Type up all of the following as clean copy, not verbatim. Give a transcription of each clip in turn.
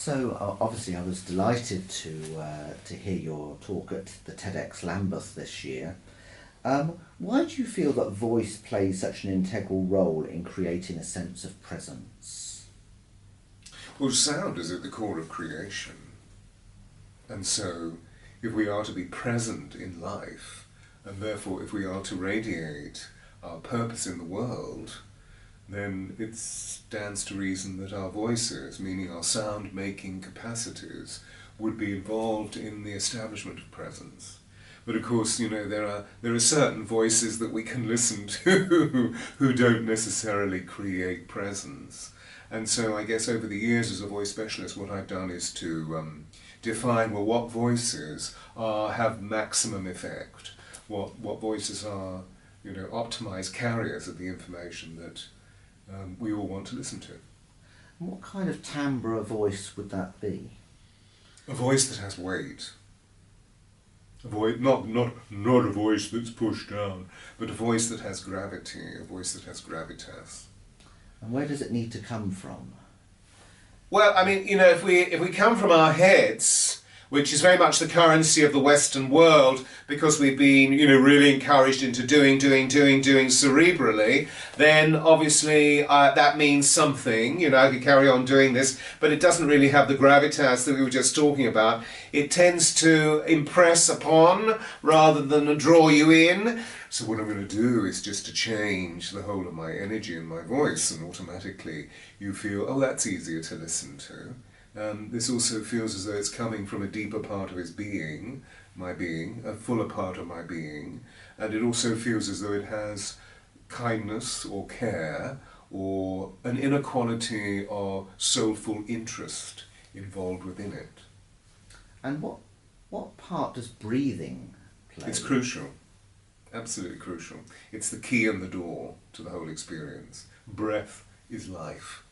So obviously, I was delighted to hear your talk at the TEDxLambeth this year. Why do you feel that voice plays such an integral role in creating a sense of presence? Well, sound is at the core of creation. And so, if we are to be present in life, and therefore if we are to radiate our purpose in the world, then it stands to reason that our voices, meaning our sound-making capacities, would be involved in the establishment of presence. But of course, there are certain voices that we can listen to who don't necessarily create presence. And so I guess over the years as a voice specialist, what I've done is to define, well, what voices have maximum effect, what voices are, optimized carriers of the information that we all want to listen to. And what kind of timbre of voice would that be? A voice that has weight. Not a voice that's pushed down, but a voice that has gravity, a voice that has gravitas. And where does it need to come from? Well, I mean, if we come from our heads, which is very much the currency of the Western world, because we've been, really encouraged into doing cerebrally, then obviously that means something. I could carry on doing this, but it doesn't really have the gravitas that we were just talking about. It tends to impress upon rather than draw you in. So what I'm going to do is just to change the whole of my energy in my voice, and automatically you feel, oh, that's easier to listen to. This also feels as though it's coming from a deeper part of his being, my being, a fuller part of my being, and it also feels as though it has kindness or care or an inner quality of soulful interest involved within it. And what part does breathing play? It's crucial, absolutely crucial. It's the key and the door to the whole experience. Breath is life.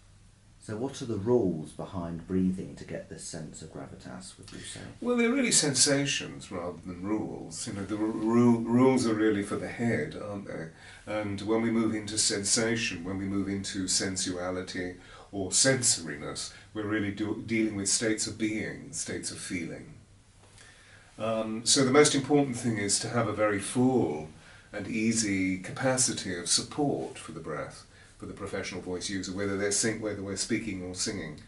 So what are the rules behind breathing to get this sense of gravitas, would you say? Well, they're really sensations rather than rules. The rules are really for the head, aren't they? And when we move into sensation, when we move into sensuality or sensoriness, we're really dealing with states of being, states of feeling. So the most important thing is to have a very full and easy capacity of support for the breath, for the professional voice user, whether we're speaking or singing.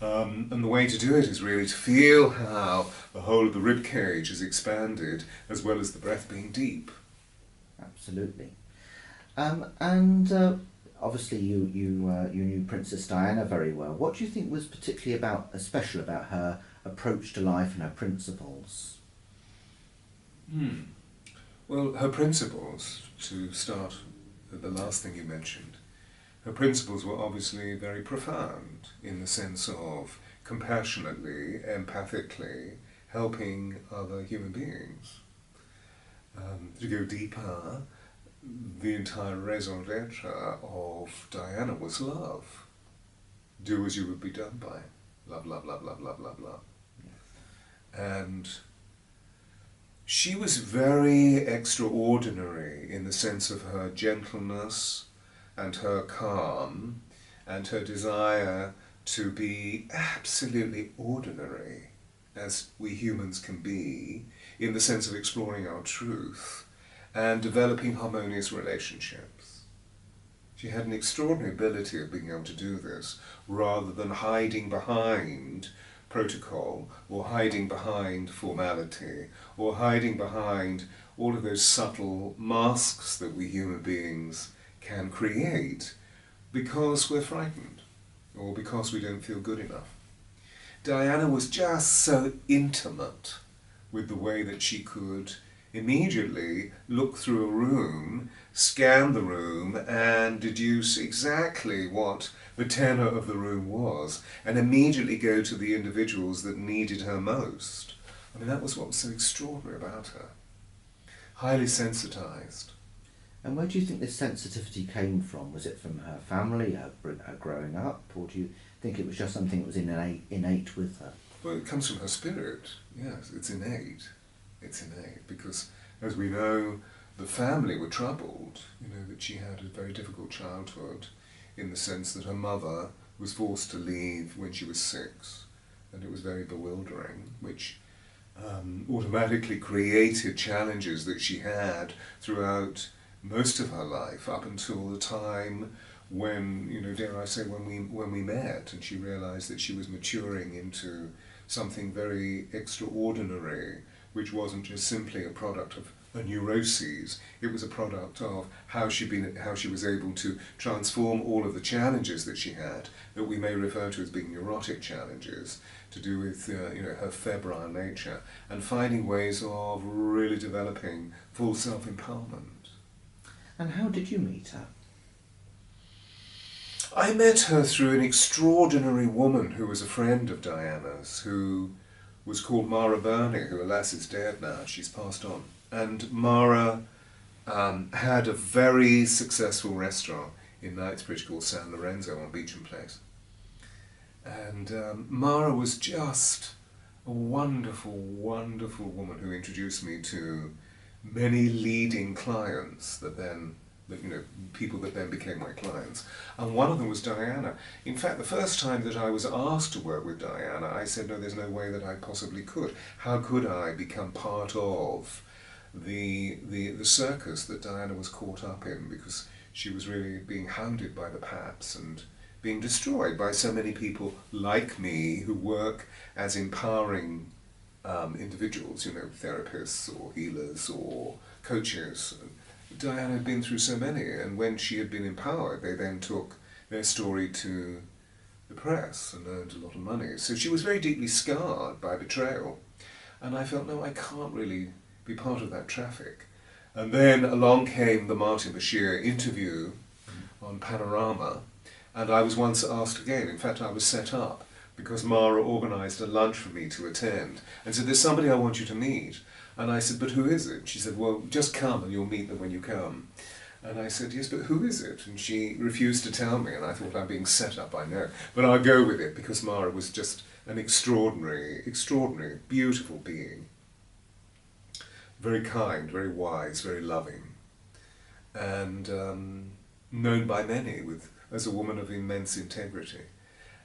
And the way to do it is really to feel how the whole of the rib cage is expanded, as well as the breath being deep. Absolutely. Obviously you knew Princess Diana very well. What do you think was particularly special about her approach to life and her principles? Well, her principles, to start at the last thing you mentioned, her principles were obviously very profound in the sense of compassionately, empathically helping other human beings. To go deeper, the entire raison d'etre of Diana was love. Do as you would be done by. Love, love, love, love, love, love, love. And she was very extraordinary in the sense of her gentleness and her calm and her desire to be absolutely ordinary, as we humans can be, in the sense of exploring our truth and developing harmonious relationships. She had an extraordinary ability of being able to do this, rather than hiding behind protocol, or hiding behind formality, or hiding behind all of those subtle masks that we human beings can create because we're frightened, or because we don't feel good enough. Diana was just so intimate with the way that she could immediately look through a room, scan the room, and deduce exactly what the tenor of the room was, and immediately go to the individuals that needed her most. I mean, that was what was so extraordinary about her. Highly sensitized. And where do you think this sensitivity came from? Was it from her family, her growing up, or do you think it was just something that was innate with her? Well, it comes from her spirit. Yes, it's innate. It's innate because, as we know, the family were troubled. That she had a very difficult childhood, in the sense that her mother was forced to leave when she was 6. and it was very bewildering, which automatically created challenges that she had throughout most of her life up until the time when, dare I say, when we met, and she realized that she was maturing into something very extraordinary, which wasn't just simply a product of a neuroses. It was a product of how she was able to transform all of the challenges that she had, that we may refer to as being neurotic challenges, to do with her febrile nature, and finding ways of really developing full self-empowerment. And how did you meet her? I met her through an extraordinary woman who was a friend of Diana's, who was called Mara Burney, who alas is dead now. She's passed on. And Mara had a very successful restaurant in Knightsbridge called San Lorenzo on Beecham Place. And Mara was just a wonderful, wonderful woman who introduced me to many leading clients that then, people that then became my clients. And one of them was Diana. In fact, the first time that I was asked to work with Diana, I said, no, there's no way that I possibly could. How could I become part of the circus that Diana was caught up in, because she was really being hounded by the paps and being destroyed by so many people like me who work as empowering individuals, therapists or healers or coaches. Diana had been through so many, and when she had been empowered, they then took their story to the press and earned a lot of money. So she was very deeply scarred by betrayal, and I felt, no, I can't really be part of that traffic. And then along came the Martin Bashir interview on Panorama, and I was once asked again. In fact, I was set up because Mara organised a lunch for me to attend and said, there's somebody I want you to meet. And I said, but who is it? She said, well, just come and you'll meet them when you come. And I said, yes, but who is it? And she refused to tell me, and I thought, I'm being set up, I know. But I'll go with it, because Mara was just an extraordinary, extraordinary, beautiful being. Very kind, very wise, very loving, and known by many as a woman of immense integrity.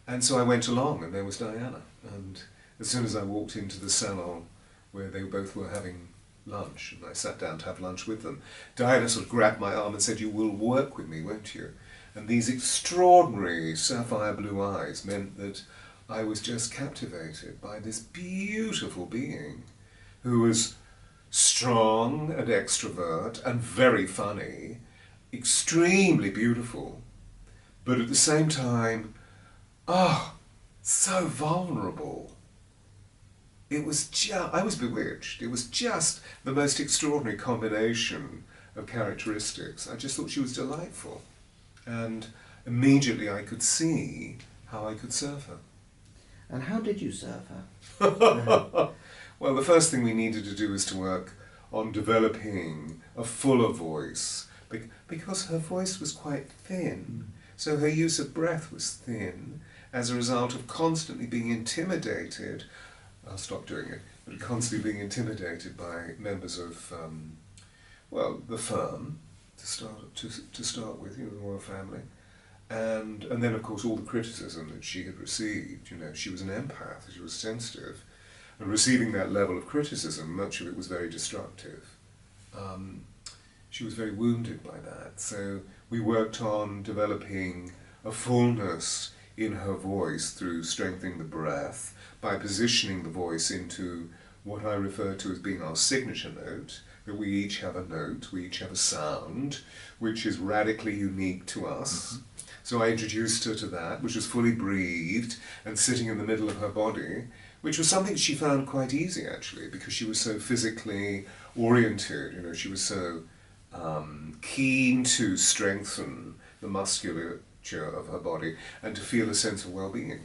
And so I went along, and there was Diana. And as soon as I walked into the salon where they both were having lunch, and I sat down to have lunch with them, Diana sort of grabbed my arm and said, you will work with me, won't you? And these extraordinary sapphire blue eyes meant that I was just captivated by this beautiful being who was strong and extrovert and very funny, extremely beautiful, but at the same time, so vulnerable. I was bewitched. It was just the most extraordinary combination of characteristics. I just thought she was delightful. And immediately I could see how I could serve her. And how did you serve her? Well, the first thing we needed to do was to work on developing a fuller voice, because her voice was quite thin. So her use of breath was thin as a result of constantly being intimidated. I'll stop doing it, but constantly being intimidated by members of, the firm to start with, the royal family, and then of course all the criticism that she had received. She was an empath, she was sensitive, and receiving that level of criticism, much of it was very destructive. She was very wounded by that, so we worked on developing a fullness in her voice through strengthening the breath, by positioning the voice into what I refer to as being our signature note, that we each have a note, we each have a sound, which is radically unique to us. Mm-hmm. So I introduced her to that, which was fully breathed and sitting in the middle of her body, which was something she found quite easy, actually, because she was so physically oriented. She was so keen to strengthen the musculature of her body and to feel a sense of well-being.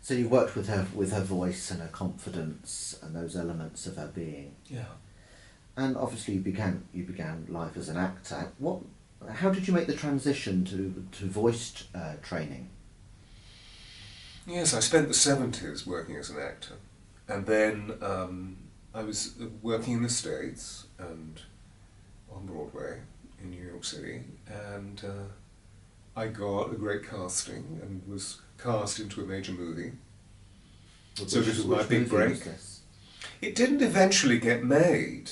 So you worked with her voice and her confidence and those elements of her being. Yeah. And obviously you began life as an actor. How did you make the transition to voice training? Yes, I spent the 70s working as an actor, and then I was working in the States and on Broadway in New York City, and I got a great casting and was cast into a major movie, So this was my big break. This? It didn't eventually get made.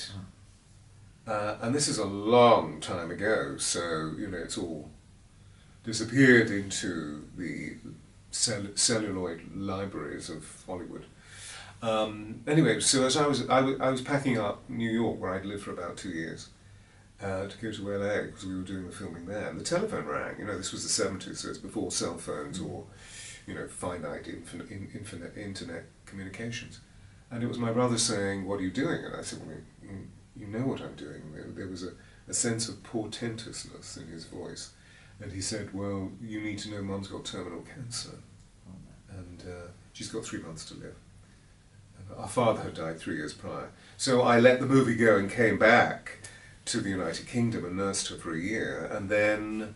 And this is a long time ago, so, you know, it's all disappeared into the celluloid libraries of Hollywood. Anyway, so as I was packing up New York, where I'd lived for about 2 years, to go to LA, because we were doing the filming there, and the telephone rang. You know, this was the 70s, so it's before cell phones or, you know, finite infinite internet communications. And it was my brother saying, "What are you doing?" And I said, "Well, you know what I'm doing." There was a sense of portentousness in his voice. And he said, "Well, you need to know Mum's got terminal cancer. And she's got 3 months to live." And our father had died 3 years prior. So I let the movie go and came back to the United Kingdom and nursed her for a year. And then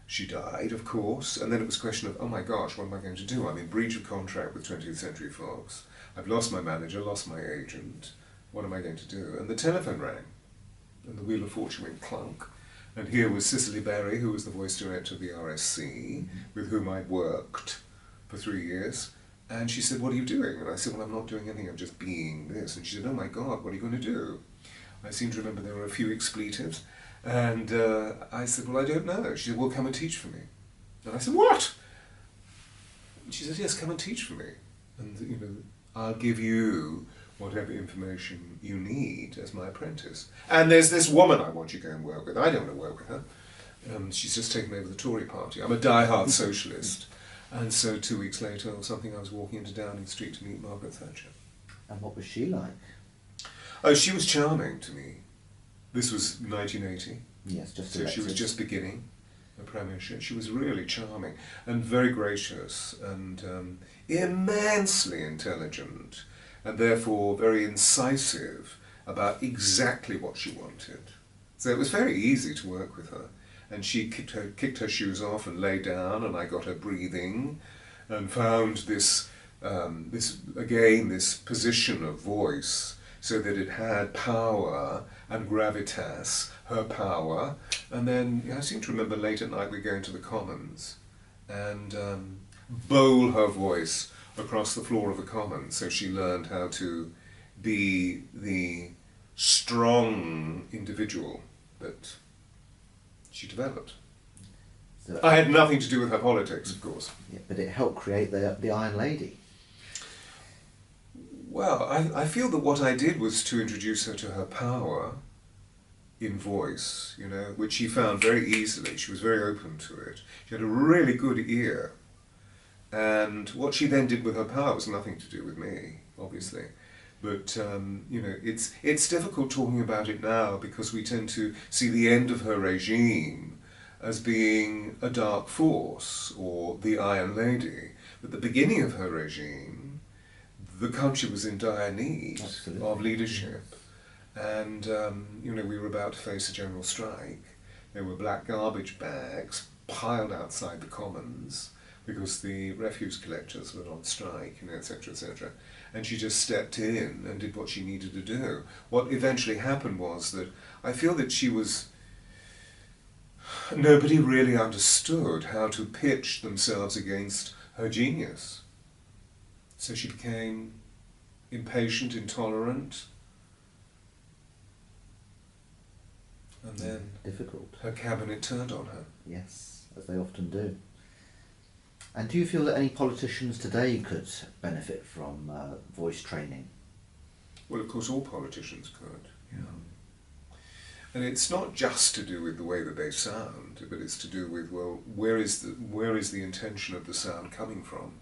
she died, of course. And then it was a question of, oh my gosh, what am I going to do? I'm in breach of contract with 20th Century Fox. I've lost my manager, lost my agent. What am I going to do? And the telephone rang. And the Wheel of Fortune went clunk. And here was Cicely Berry, who was the voice director of the RSC, with whom I'd worked for 3 years. And she said, "What are you doing?" And I said, "Well, I'm not doing anything, I'm just being this." And she said, "Oh my God, what are you going to do?" I seem to remember there were a few expletives. And I said, "Well, I don't know." She said, "Well, come and teach for me." And I said, "What?" And she said, "Yes, come and teach for me. And, you know, I'll give you whatever information you need as my apprentice. And there's this woman I want you to go and work with. I don't want to work with her. She's just taken over the Tory party. I'm a die-hard socialist. And so 2 weeks later or something, I was walking into Downing Street to meet Margaret Thatcher. And what was she like? Oh, she was charming to me. This was 1980. Yes, just so she was just beginning a premiership. She was really charming and very gracious and immensely intelligent, and therefore very incisive about exactly what she wanted. So it was very easy to work with her. And she kicked her shoes off and lay down, and I got her breathing and found this position of voice so that it had power and gravitas, her power. And then I seem to remember late at night we go into the Commons and bowl her voice across the floor of the Commons, so she learned how to be the strong individual that she developed. So I had nothing to do with her politics, of course. Yeah, but it helped create the Iron Lady. Well, I feel that what I did was to introduce her to her power in voice, you know, which she found very easily. She was very open to it. She had a really good ear. And what she then did with her power was nothing to do with me, obviously. But, you know, it's difficult talking about it now because we tend to see the end of her regime as being a dark force or the Iron Lady. But the beginning of her regime, the country was in dire need of leadership. And, you know, we were about to face a general strike. There were black garbage bags piled outside the Commons because the refuse collectors were on strike, you know, etc., etc. And she just stepped in and did what she needed to do. What eventually happened was that I feel that nobody really understood how to pitch themselves against her genius. So she became impatient, intolerant, and then difficult. Her cabinet turned on her. Yes, as they often do. And do you feel that any politicians today could benefit from voice training? Well, of course, all politicians could. Yeah. And it's not just to do with the way that they sound, but it's to do with, well, where is the intention of the sound coming from?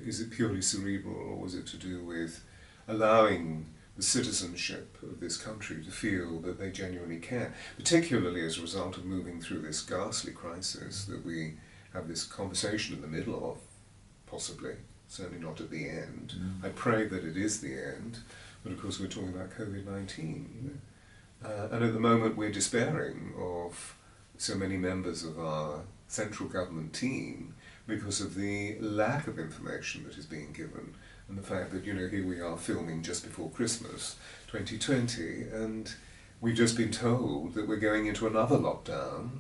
Is it purely cerebral, or is it to do with allowing the citizenship of this country to feel that they genuinely care, particularly as a result of moving through this ghastly crisis that we have this conversation in the middle of, possibly, certainly not at the end. I pray that it is the end, but of course we're talking about COVID-19. And at the moment we're despairing of so many members of our central government team because of the lack of information that is being given, and the fact that, you know, here we are filming just before Christmas 2020, and we've just been told that we're going into another lockdown,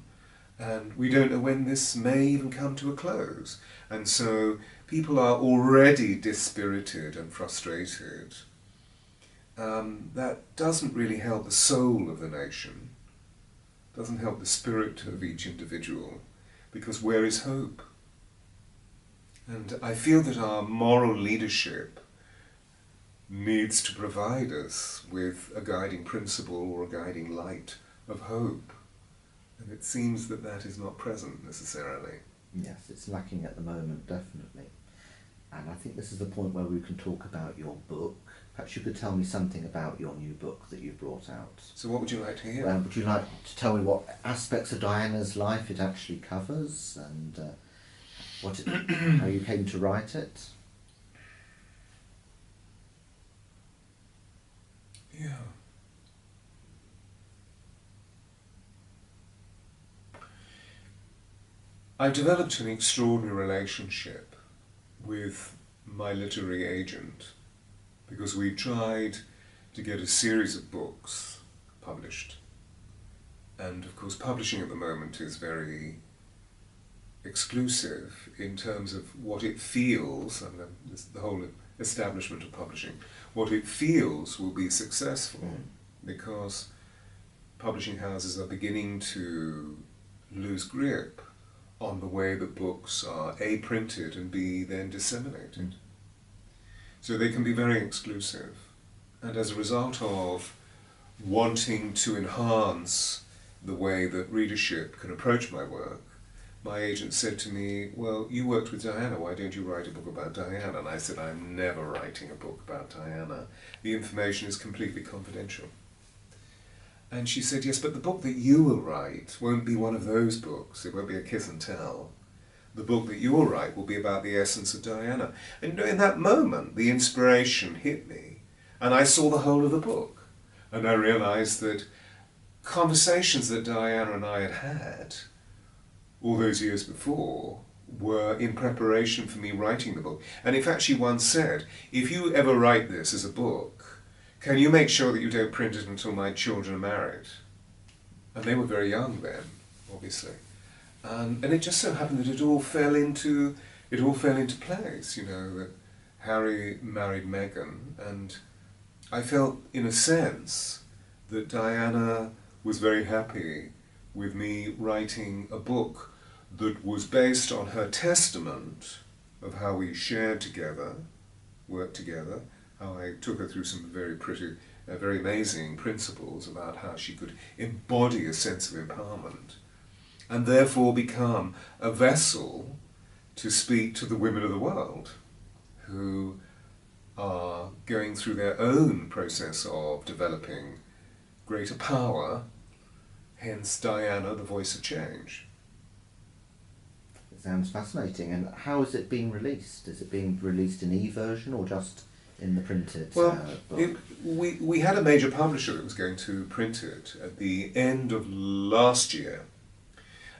and we don't know when this may even come to a close. And so people are already dispirited and frustrated, that doesn't really help the soul of the nation, doesn't help the spirit of each individual, because where is hope? And I feel that our moral leadership needs to provide us with a guiding principle or a guiding light of hope. And it seems that that is not present necessarily. Yes, it's lacking at the moment, definitely. And I think this is the point where we can talk about your book. Perhaps you could tell me something about your new book that you've brought out. So what would you like to hear? Would you like to tell me what aspects of Diana's life it actually covers, and how you came to write it? Yeah. I developed an extraordinary relationship with my literary agent because we tried to get a series of books published. And of course publishing at the moment is very exclusive in terms of what it feels, and the whole establishment of publishing, what it feels will be successful, because publishing houses are beginning to lose grip on the way that books are A, printed, and B, then disseminated. So they can be very exclusive. And as a result of wanting to enhance the way that readership can approach my work, my agent said to me, well, you worked with Diana, why don't you write a book about Diana? And I said, I'm never writing a book about Diana. The information is completely confidential. And she said, yes, but the book that you will write won't be one of those books. It won't be a kiss and tell. The book that you will write will be about the essence of Diana. And in that moment, the inspiration hit me, and I saw the whole of the book. And I realized that conversations that Diana and I had had all those years before were in preparation for me writing the book. And in fact, she once said, if you ever write this as a book, can you make sure that you don't print it until my children are married? And they were very young then, obviously. And it just so happened that it all fell into place, you know, that Harry married Meghan, and I felt, in a sense, that Diana was very happy with me writing a book that was based on her testament of how we shared together, worked together, how I took her through some very very amazing principles about how she could embody a sense of empowerment, and therefore become a vessel to speak to the women of the world who are going through their own process of developing greater power, hence Diana, the voice of change. It sounds fascinating. And how is it being released? Is it being released in e-version or just in the printed book? We had a major publisher that was going to print it at the end of last year,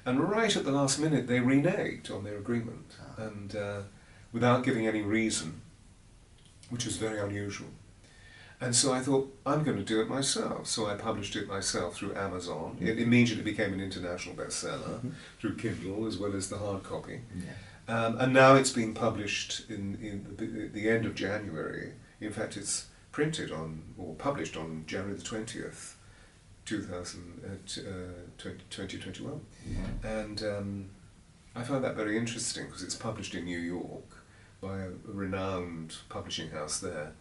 and right at the last minute they reneged on their agreement, and without giving any reason, which was very unusual. And so I thought, I'm going to do it myself. So I published it myself through Amazon. It immediately became an international bestseller through Kindle as well as the hard copy. And now it's being published in the end of January. In fact, it's printed on, or published on January the 20th, 2021. And I found that very interesting because it's published in New York by a renowned publishing house there.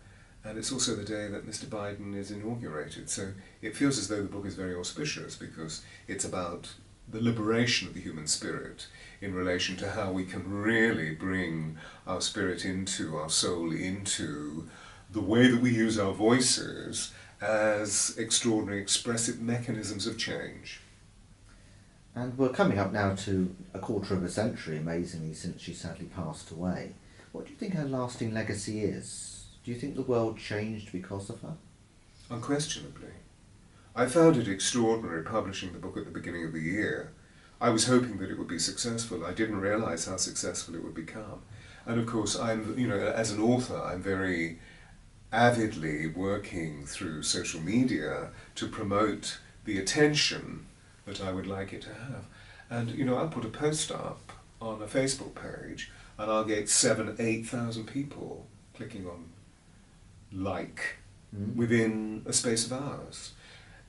And it's also the day that Mr. Biden is inaugurated. So it feels as though the book is very auspicious because it's about the liberation of the human spirit in relation to how we can really bring our spirit into, our soul into the way that we use our voices as extraordinary expressive mechanisms of change. And we're coming up now to a quarter of a century, amazingly, since she sadly passed away. What do you think her lasting legacy is? Do you think the world changed because of her? Unquestionably. I found it extraordinary publishing the book at the beginning of the year. I was hoping that it would be successful. I didn't realize how successful it would become. And of course, as an author, I'm very avidly working through social media to promote the attention that I would like it to have. And I'll put a post up on a Facebook page and I'll get 7,000-8,000 people clicking on like within a space of hours.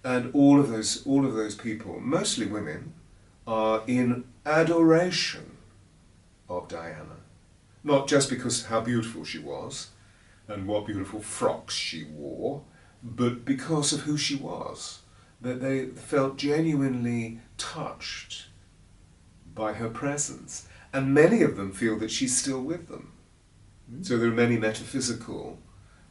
And all of those people, mostly women, are in adoration of Diana. Not just because how beautiful she was and what beautiful frocks she wore, but because of who she was. That they felt genuinely touched by her presence. And many of them feel that she's still with them. So there are many metaphysical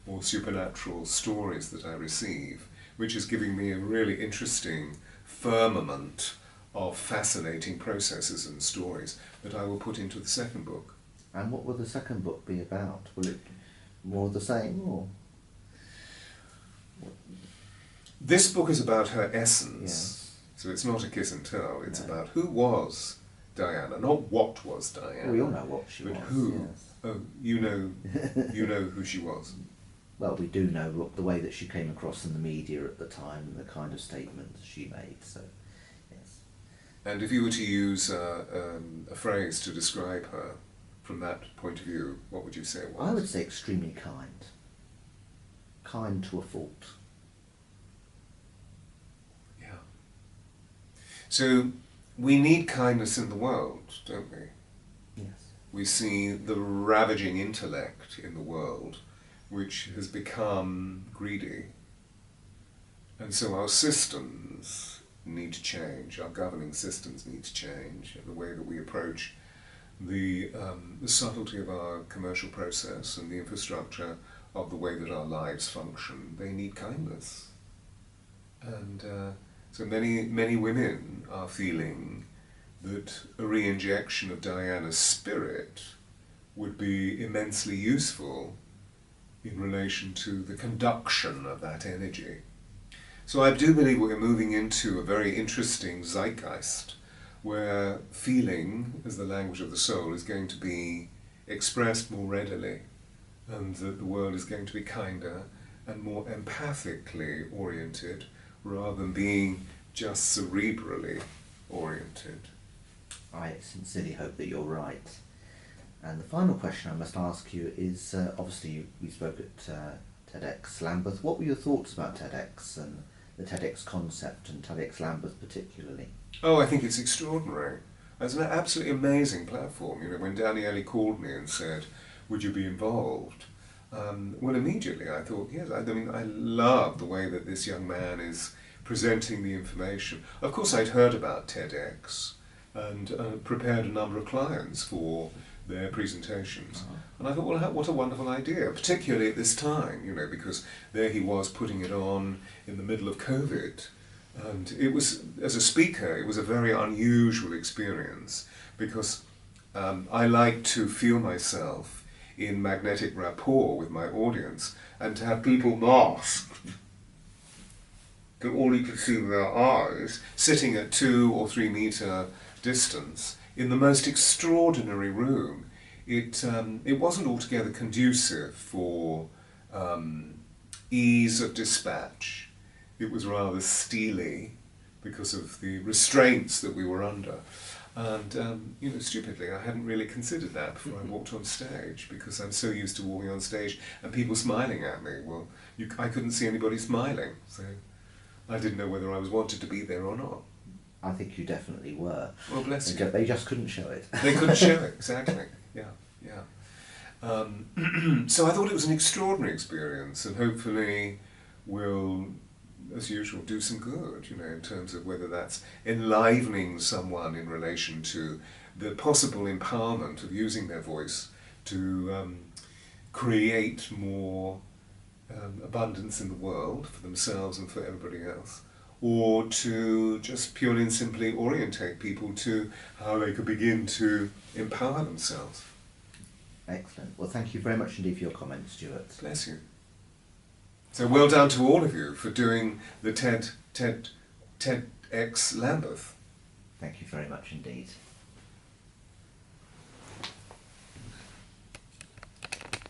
or supernatural stories that I receive, which is giving me a really interesting firmament of fascinating processes and stories that I will put into the second book. And what will the second book be about? Will it more of the same, or? This book is about her essence. Yes. So it's not a kiss and tell, it's about who was Diana, not what was Diana. Well, we all know what she but was. Who? Yes. Oh, you know who she was. Well, we do know the way that she came across in the media at the time and the kind of statements she made, so, yes. And if you were to use a phrase to describe her from that point of view, what would you say it was? I would say extremely kind. Kind to a fault. Yeah. So we need kindness in the world, don't we? Yes. We see the ravaging intellect in the world, which has become greedy. And so our systems need to change, our governing systems need to change, and the way that we approach the subtlety of our commercial process and the infrastructure of the way that our lives function, they need kindness. And so many women are feeling that a re-injection of Diana's spirit would be immensely useful in relation to the conduction of that energy. So I do believe we're moving into a very interesting zeitgeist where feeling, as the language of the soul, is going to be expressed more readily, and that the world is going to be kinder and more empathically oriented rather than being just cerebrally oriented. I sincerely hope that you're right. And the final question I must ask you is, obviously we spoke at TEDxLambeth. What were your thoughts about TEDx and the TEDx concept and TEDxLambeth particularly? Oh, I think it's extraordinary. It's an absolutely amazing platform. You know, when Daniele called me and said, would you be involved? Well, immediately I thought, yes, I mean, I love the way that this young man is presenting the information. Of course, I'd heard about TEDx and prepared a number of clients for their presentations. And I thought, well, what a wonderful idea, particularly at this time, you know, because there he was putting it on in the middle of COVID. And it was, as a speaker, it was a very unusual experience because I like to feel myself in magnetic rapport with my audience, and to have people masked, all you can see with their eyes, sitting at 2 or 3 meter distance in the most extraordinary room. It wasn't altogether conducive for ease of dispatch. It was rather steely because of the restraints that we were under. And, you know, stupidly, I hadn't really considered that before I walked on stage, because I'm so used to walking on stage and people smiling at me. Well, I couldn't see anybody smiling, so I didn't know whether I was wanted to be there or not. I think you definitely were. Well, bless you. They just couldn't show it. They couldn't show it, exactly. Yeah, yeah. So I thought it was an extraordinary experience, and hopefully will, as usual, do some good, you know, in terms of whether that's enlivening someone in relation to the possible empowerment of using their voice to create more abundance in the world for themselves and for everybody else, or to just purely and simply orientate people to how they could begin to empower themselves. Excellent. Well, thank you very much indeed for your comments, Stewart. Bless you. So well done to all of you for doing the TEDxLambeth. Thank you very much indeed.